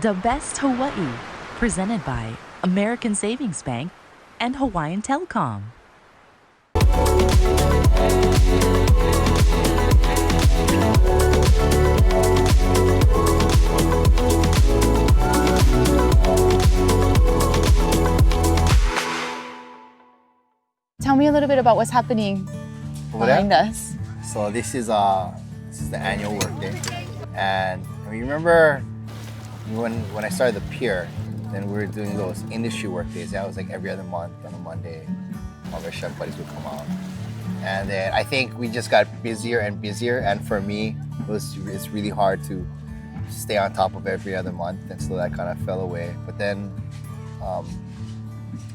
The Best Hawaii, presented by American Savings Bank and Hawaiian Telecom. Tell me a little bit about what's happening Over behind there? us. So this is the annual workday, and I remember when I started the pier, then we were doing those industry work days. That was like every other month on a Monday. All our chef buddies would come out, and then I think we just got busier and busier. And for me, it's really hard to stay on top of every other month, and so that kind of fell away. But then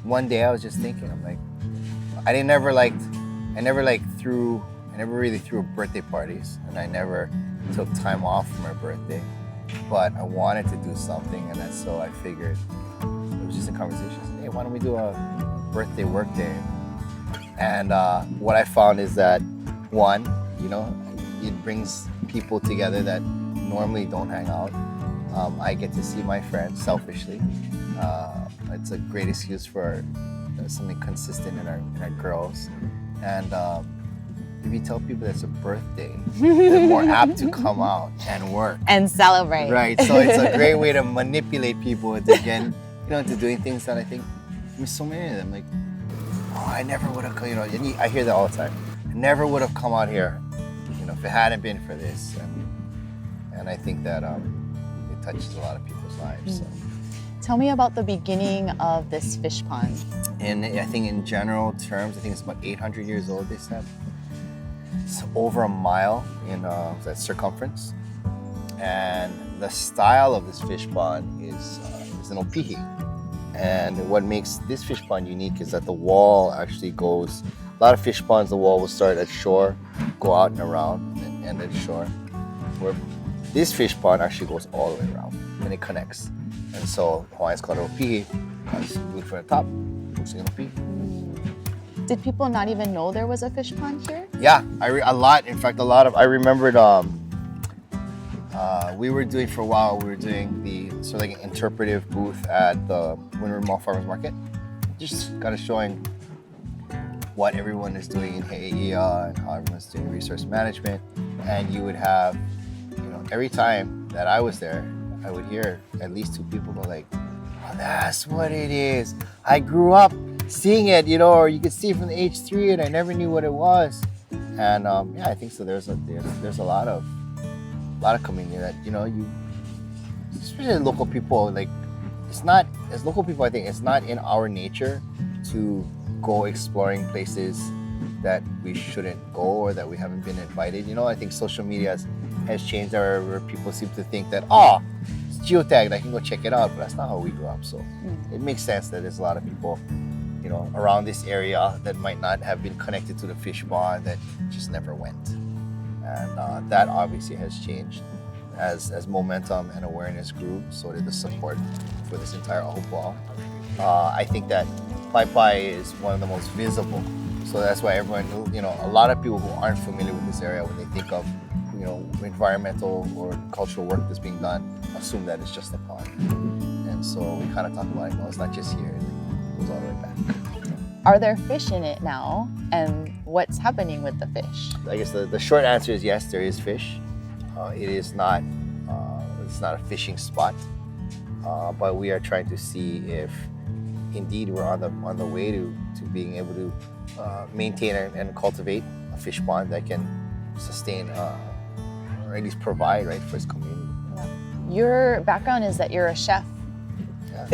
one day I was just thinking, I'm like, I never really threw birthday parties, and I never took time off for my birthday. But I wanted to do something, and so I figured it was just a conversation. Hey, why don't we do a birthday work day? And what I found is that one, it brings people together that normally don't hang out. I get to see my friends selfishly. It's a great excuse for something consistent in our girls, and if you tell people it's a birthday, they're more apt to come out and work And celebrate. right. So it's a great way to manipulate people into into doing things that I think there's so many of them, like, oh, I never would have come, and I hear that all the time. I never would have come out here, if it hadn't been for this, and I think that it touches a lot of people's lives. So. Tell me about the beginning of this fish pond. And I think in general terms, I think it's about 800 years old, they said. It's over a mile in circumference. And the style of this fish pond is an opihi. And what makes this fish pond unique is that the wall actually goes, a lot of fish ponds, the wall will start at shore, go out and around, and end at shore. Where this fish pond actually goes all the way around, and it connects. And so Hawaiians call it opihi. It's good from the top, looks like an opihi. Did people not even know there was a fish pond here? Yeah, I remembered we were doing the sort of like an interpretive booth at the Windward Mall Farmers Market, just kind of showing what everyone is doing in He'eia and how everyone's doing resource management. And you would have, every time that I was there, I would hear at least two people go like, oh, that's what it is. I grew up seeing it, or you could see it from the H3 and I never knew what it was. And I think so. There's a lot of community that, especially local people, like, it's not, as local people, I think it's not in our nature to go exploring places that we shouldn't go or that we haven't been invited. I think social media has changed where people seem to think that, it's geotagged, I can go check it out, but that's not how we grew up. So it makes sense that there's a lot of people, around this area that might not have been connected to the fish pond that just never went. And that obviously has changed. As momentum and awareness grew, so did the support for this entire wall. I think that Pai is one of the most visible. So that's why everyone, a lot of people who aren't familiar with this area, when they think of, environmental or cultural work that's being done, assume that it's just a pond. And so we kind of talk about it, no, it's not just here, it goes all the way back. Are there fish in it now? And what's happening with the fish? I guess the short answer is yes, there is fish. It is not, it's not a fishing spot, but we are trying to see if indeed we're on the way to being able to maintain and cultivate a fish pond that can sustain or at least provide, right, for its community. Your background is that you're a chef. Yeah.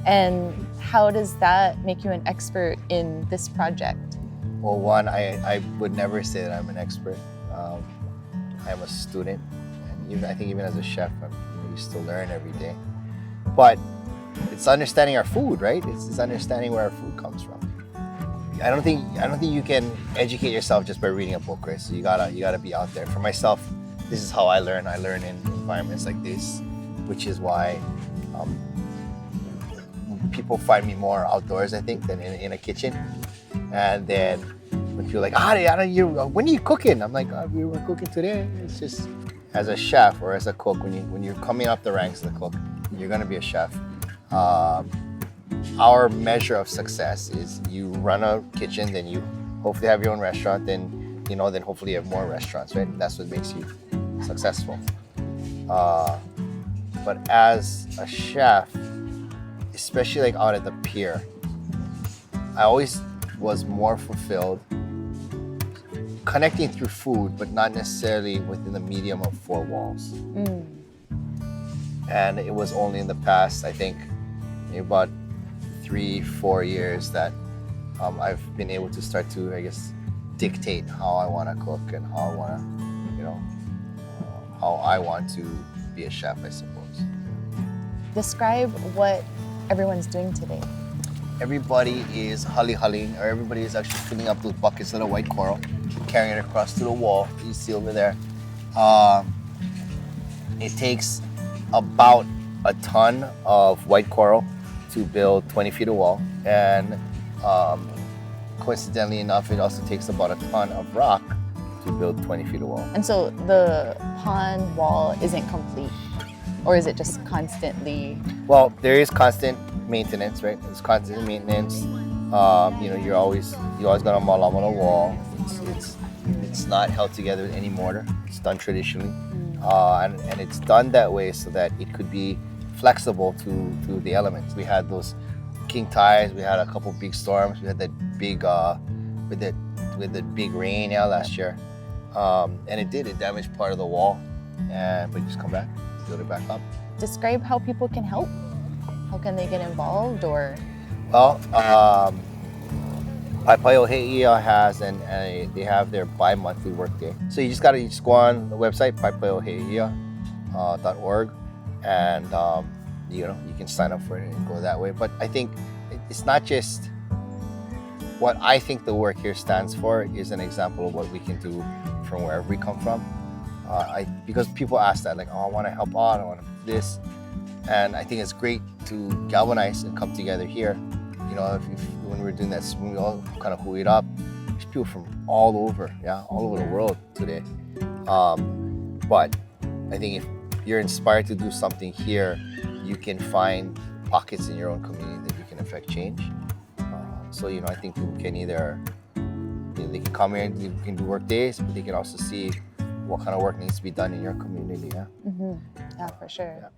And how does that make you an expert in this project? Well, one, I would never say that I'm an expert. I'm a student, and I think even as a chef, you still learn every day. But it's understanding our food, right? It's understanding where our food comes from. I don't think you can educate yourself just by reading a book, right? So you gotta be out there. For myself, this is how I learn. I learn in environments like this, which is why people find me more outdoors, I think, than in a kitchen. And then when people are like, when are you cooking? I'm like, we were cooking today. It's just as a chef or as a cook, when you're coming up the ranks as a cook, you're going to be a chef. Our measure of success is you run a kitchen, then you hopefully have your own restaurant, then then hopefully you have more restaurants, right? That's what makes you successful. But as a chef, especially like out at the pier, I always was more fulfilled connecting through food, but not necessarily within the medium of four walls. And it was only in the past, I think, maybe about 3-4 years that I've been able to start to, I guess, dictate how I want to cook and how I want to, how I want to be a chef, I suppose. Describe what everyone's doing today. Everybody is hully-hullying, or everybody is actually filling up those buckets of the white coral, carrying it across to the wall. You see over there. It takes about a ton of white coral to build 20 feet of wall, and coincidentally enough, it also takes about a ton of rock to build 20 feet of wall. And so the pond wall isn't complete, or is it just constantly? Well, there is constant maintenance, right? There's constant maintenance. You always got a malam on a wall. It's not held together with any mortar. It's done traditionally, and it's done that way so that it could be flexible to the elements. We had those king tides. We had a couple big storms. We had that big with the big rain last year, and it damaged part of the wall, but you just come back, build it back up. Describe how people can help. How can they get involved, or? Well, Kaneohe has they have their bi-monthly workday. So you just go on the website kaneohe.org, and you can sign up for it and go that way. But I think it's not just what I think the work here stands for is an example of what we can do from wherever we come from. Because people ask that, like, I want to help out, I want to do this, and I think it's great to galvanize and come together here. When we're doing that, when we all kind of hooey it up, there's people from all over the world today. But I think if you're inspired to do something here, you can find pockets in your own community that you can affect change. So I think people can either they can come here and you can do work days, but they can also see what kind of work needs to be done in your community. Yeah. Mm-hmm. Yeah, for sure. Yeah.